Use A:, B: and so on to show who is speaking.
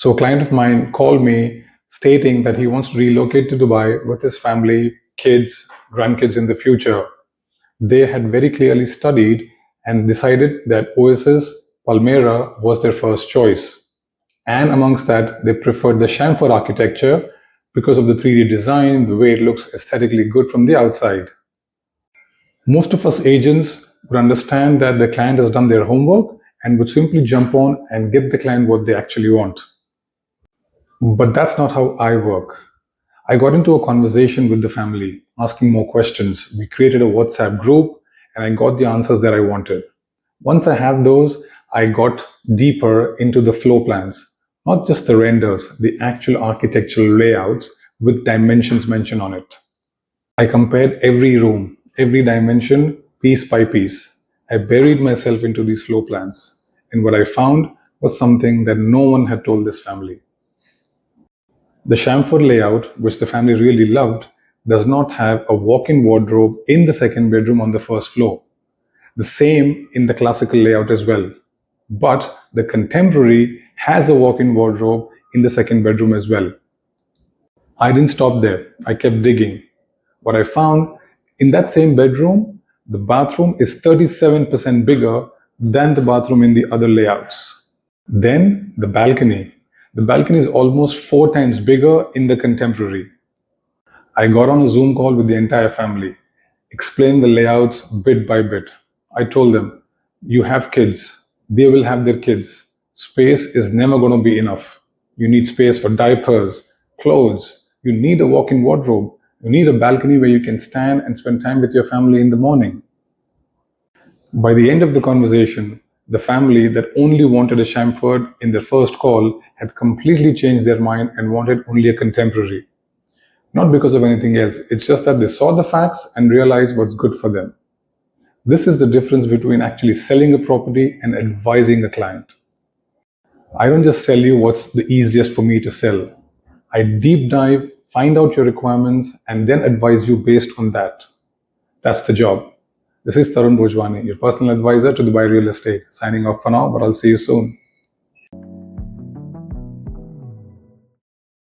A: So a client of mine called me stating that he wants to relocate to Dubai with his family, kids, grandkids in the future. They had very clearly studied and decided that Oasis Palmiera was their first choice. And amongst that, they preferred the chamfered architecture because of the 3D design, the way it looks aesthetically good from the outside. Most of us agents would understand that the client has done their homework and would simply jump on and get the client what they actually want. But that's not how I work. I got into a conversation with the family, asking more questions. We created a WhatsApp group and I got the answers that I wanted. Once I had those, I got deeper into the floor plans, not just the renders, the actual architectural layouts with dimensions mentioned on it. I compared every room, every dimension, piece by piece. I buried myself into these floor plans, and what I found was something that no one had told this family. The chamfered layout, which the family really loved, does not have a walk-in wardrobe in the second bedroom on the first floor. The same in the classical layout as well. But the contemporary has a walk-in wardrobe in the second bedroom as well. I didn't stop there. I kept digging. What I found, in that same bedroom, the bathroom is 37% bigger than the bathroom in the other layouts. Then the balcony. The balcony is almost 4 times bigger in the contemporary. I got on a Zoom call with the entire family, explained the layouts bit by bit. I told them, you have kids, they will have their kids. Space is never going to be enough. You need space for diapers, clothes. You need a walk-in wardrobe. You need a balcony where you can stand and spend time with your family in the morning. By the end of the conversation, the family that only wanted a chamfered in their first call had completely changed their mind and wanted only a contemporary. Not because of anything else, it's just that they saw the facts and realized what's good for them. This is the difference between actually selling a property and advising a client. I don't just sell you what's the easiest for me to sell. I deep dive, find out your requirements, and then advise you based on that. That's the job. This is Tarun Bhojwani, your personal advisor to Dubai Real Estate. Signing off for now, but I'll see you soon.